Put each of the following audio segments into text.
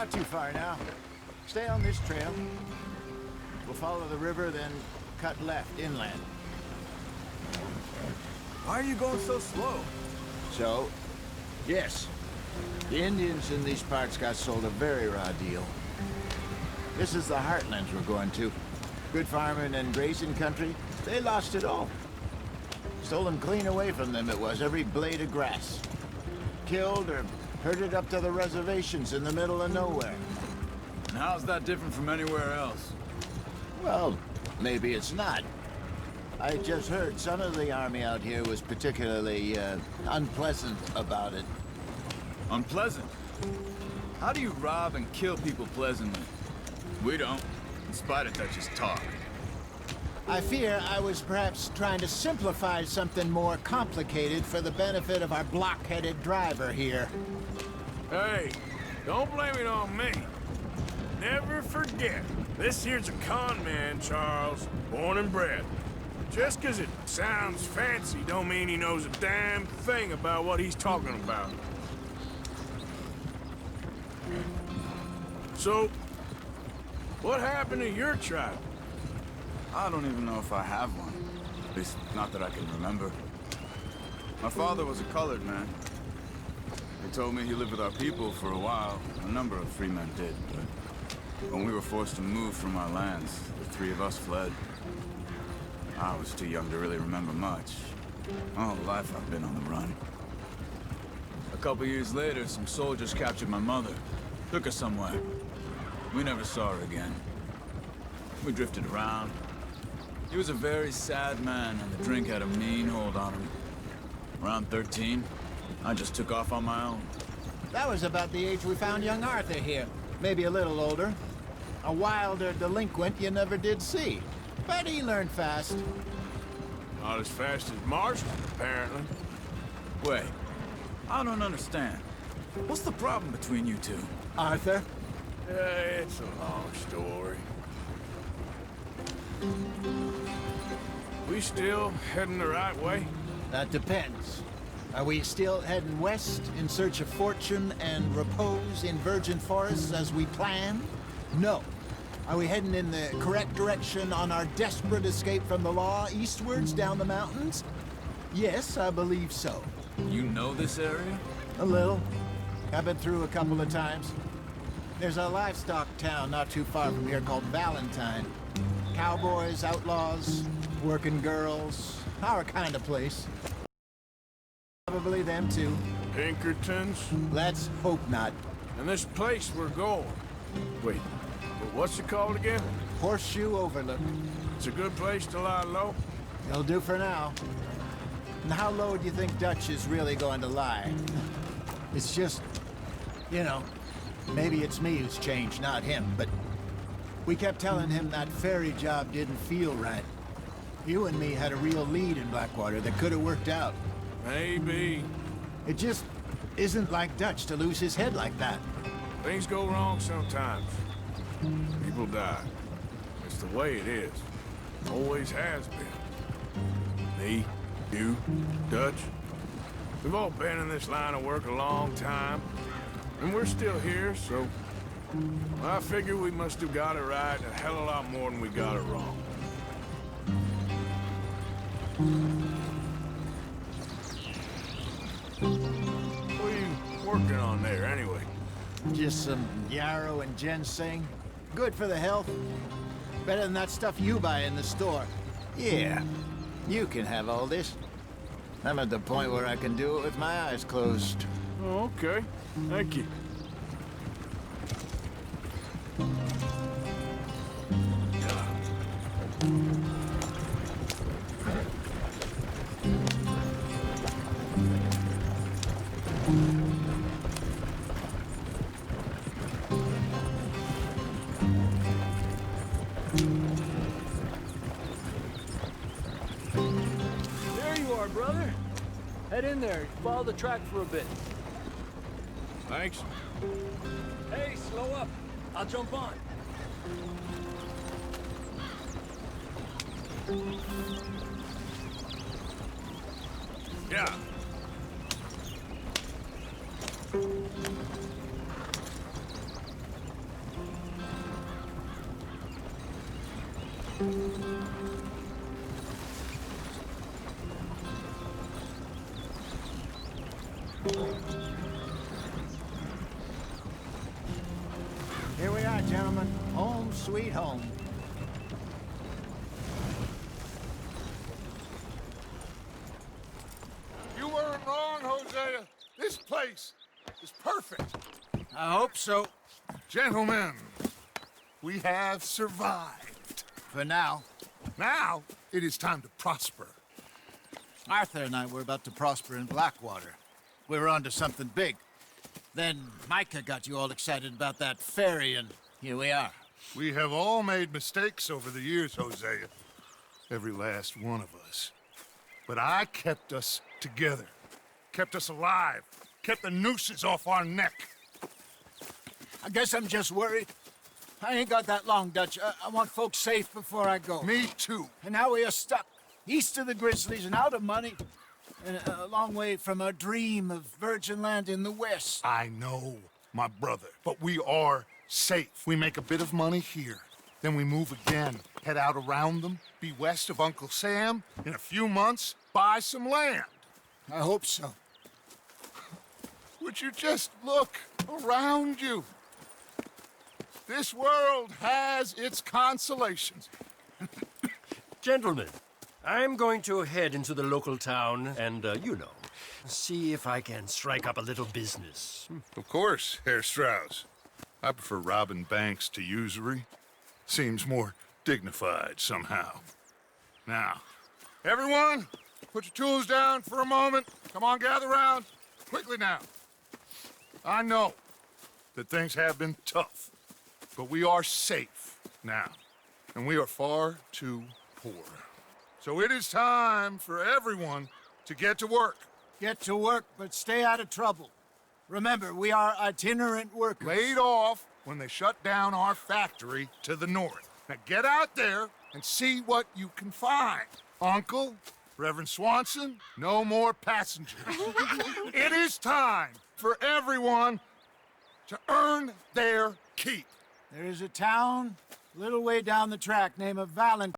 Not too far now. Stay on this trail. We'll follow the river, then cut left inland. Why are you going so slow? So, yes, the Indians in these parts got sold a very raw deal. This is the heartlands we're going to. Good farming and grazing country, they lost it all. Stolen clean away from them it was, every blade of grass. Killed or herded up to the reservations in the middle of nowhere. And how's that different from anywhere else? Well, maybe it's not. I just heard some of the army out here was particularly, unpleasant about it. Unpleasant? How do you rob and kill people pleasantly? We don't, in spite of Dutch's talk. I fear I was perhaps trying to simplify something more complicated for the benefit of our block-headed driver here. Hey, don't blame it on me. Never forget, this here's a con man, Charles, born and bred. Just 'cause it sounds fancy don't mean he knows a damn thing about what he's talking about. So, what happened to your tribe? I don't even know if I have one. At least, not that I can remember. My father was a colored man. They told me he lived with our people for a while. A number of free men did, but when we were forced to move from our lands, the three of us fled. I was too young to really remember much. My whole life I've been on the run. A couple years later, some soldiers captured my mother. Took her somewhere. We never saw her again. We drifted around. He was a very sad man, and the drink had a mean hold on him. Around 13, I just took off on my own. That was about the age we found young Arthur here. Maybe a little older. A wilder delinquent you never did see. But he learned fast. Not as fast as Marshall, apparently. Wait, I don't understand. What's the problem between you two? Arthur? It's a long story. We still heading the right way? That depends. Are we still heading west in search of fortune and repose in virgin forests as we planned? No. Are we heading in the correct direction on our desperate escape from the law eastwards down the mountains? Yes, I believe so. You know this area? A little. I've been through a couple of times. There's a livestock town not too far from here called Valentine. Cowboys, outlaws, working girls, our kind of place. Probably them too. Pinkertons? Let's hope not. And this place we're going. Wait, what's it called again? Horseshoe Overlook. It's a good place to lie low? It'll do for now. And how low do you think Dutch is really going to lie? It's just, you know, maybe it's me who's changed, not him, but we kept telling him that ferry job didn't feel right. You and me had a real lead in Blackwater that could have worked out. Maybe. It just isn't like Dutch to lose his head like that. Things go wrong sometimes. People die. It's the way it is. Always has been. Me, you, Dutch. We've all been in this line of work a long time. And we're still here, so... I figure we must have got it right a hell of a lot more than we got it wrong. What are you working on there, anyway? Just some yarrow and ginseng. Good for the health. Better than that stuff you buy in the store. Yeah, you can have all this. I'm at the point where I can do it with my eyes closed. Oh, okay. Thank you. There you are, brother. Head in there. Follow the track for a bit. Thanks. Hey, slow up. I'll jump on. Yeah. Here we are, gentlemen. Home sweet home. You weren't wrong, Hosea. This place is perfect. I hope so. Gentlemen, we have survived. For now. Now, it is time to prosper. Arthur and I were about to prosper in Blackwater. We were onto something big. Then Micah got you all excited about that ferry, and here we are. We have all made mistakes over the years, Hosea. Every last one of us. But I kept us together. Kept us alive. Kept the nooses off our neck. I guess I'm just worried. I ain't got that long, Dutch. I want folks safe before I go. Me too. And now we are stuck, east of the Grizzlies and out of money, and a long way from our dream of virgin land in the west. I know, my brother, but we are safe. We make a bit of money here. Then we move again, head out around them, be west of Uncle Sam. In a few months, buy some land. I hope so. Would you just look around you? This world has its consolations. Gentlemen, I'm going to head into the local town and, see if I can strike up a little business. Of course, Herr Strauss. I prefer robbing banks to usury. Seems more dignified somehow. Now, everyone, put your tools down for a moment. Come on, gather round. Quickly now. I know that things have been tough, but we are safe now, and we are far too poor. So it is time for everyone to get to work. Get to work, but stay out of trouble. Remember, we are itinerant workers. Laid off when they shut down our factory to the north. Now get out there and see what you can find. Uncle, Reverend Swanson, no more passengers. It is time for everyone to earn their keep. There is a town a little way down the track named Valentine.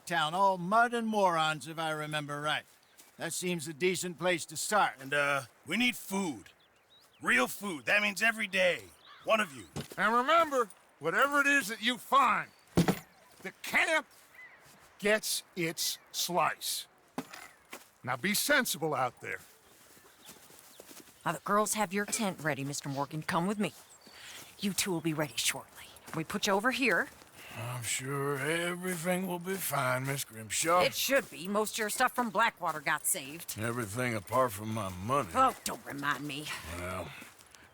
Town, all mud and morons, if I remember right. That seems a decent place to start. And, we need food. Real food. That means every day. One of you. And remember, whatever it is that you find, the camp gets its slice. Now be sensible out there. Now the girls have your tent ready, Mr. Morgan. Come with me. You two will be ready shortly. We put you over here. I'm sure everything will be fine, Miss Grimshaw. It should be. Most of your stuff from Blackwater got saved. Everything apart from my money. Oh, don't remind me. Well,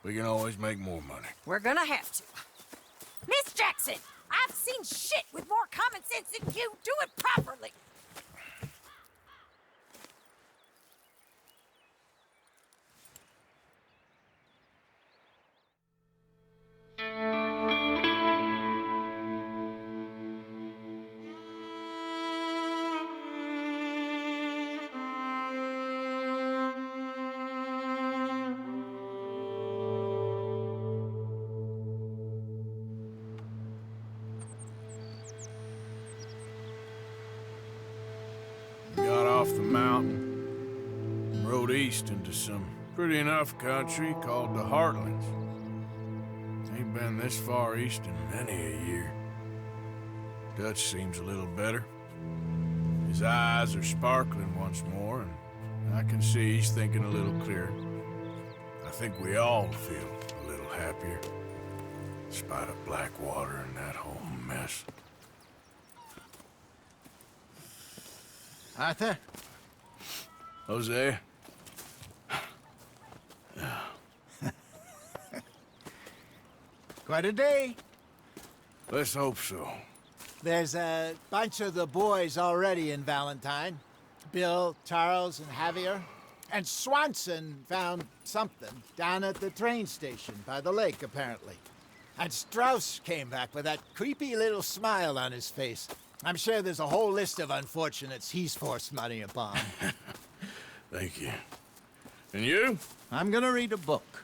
we can always make more money. We're gonna have to. Miss Jackson, I've seen shit with more common sense than you. Do it properly. Got off the mountain, rode east into some pretty enough country called the Heartlands. Ain't been this far east in many a year. Dutch seems a little better. His eyes are sparkling once more, and I can see he's thinking a little clearer. I think we all feel a little happier, in spite of Blackwater and that whole mess. Arthur? Jose? Quite a day. Let's hope so. There's a bunch of the boys already in Valentine. Bill, Charles, and Javier. And Swanson found something down at the train station by the lake, apparently. And Strauss came back with that creepy little smile on his face. I'm sure there's a whole list of unfortunates he's forced money upon. Thank you. And you? I'm gonna read a book.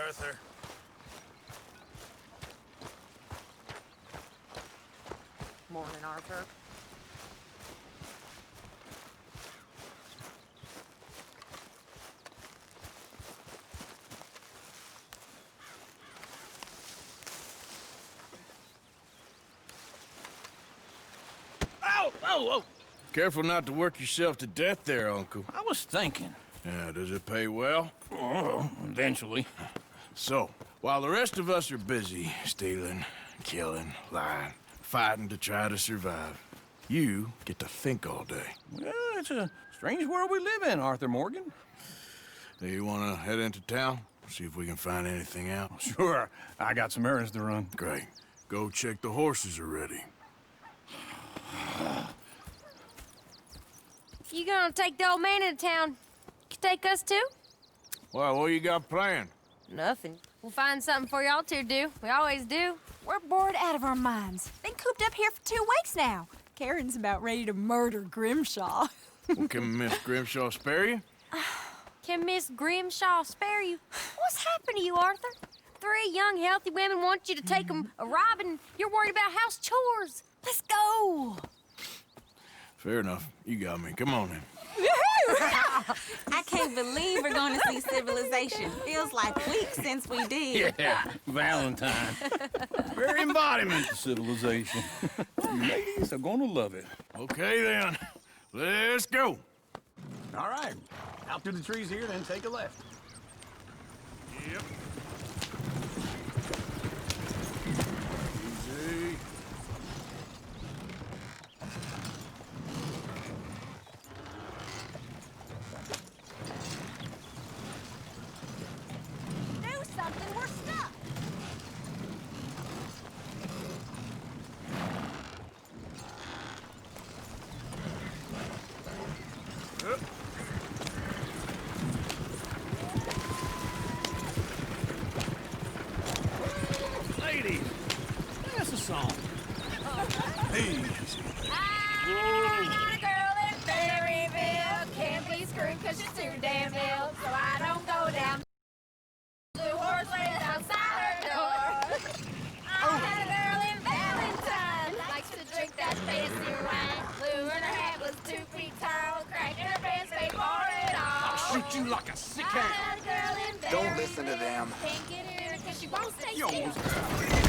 Arthur. Morning, Arthur. Ow! Oh, oh! Careful not to work yourself to death there, Uncle. I was thinking. Yeah, does it pay well? Oh, eventually. So, while the rest of us are busy stealing, killing, lying, fighting to try to survive, you get to think all day. Well, it's a strange world we live in, Arthur Morgan. Do you want to head into town? See if we can find anything out? Sure, I got some errands to run. Great. Go check the horses are ready. You gonna take the old man into town? You take us too? Well, what you got planned? Nothing. We'll find something for y'all to do. We always do. We're bored out of our minds. Been cooped up here for 2 weeks now. Karen's about ready to murder Grimshaw. Well, can Miss Grimshaw spare you? Can Miss Grimshaw spare you? What's happened to you, Arthur? 3 young, healthy women want you to take them a robbing. You're worried about house chores. Let's go. Fair enough. You got me. Come on in. I can't believe we're going to see civilization. Feels like weeks since we did. Yeah, Valentine. Very embodiment of civilization. You ladies are gonna love it. Okay, then. Let's go. All right. Out through the trees here, then take a left. Yep. Easy. Do something, we're stuck. Ladies, that's a song. I got a girl in Berryville. Can't be screwed 'cause she's too damn ill. So I don't go down. Blue horse lays outside her door. I had a girl in Valentine. Likes to drink that fancy wine. Blue and her hat was 2 feet tall. Cracking her pants, paid for it all. I'll shoot you like a sick I had a girl in Don't listen to them. Can't get in her 'cause she won't stay Yo, still.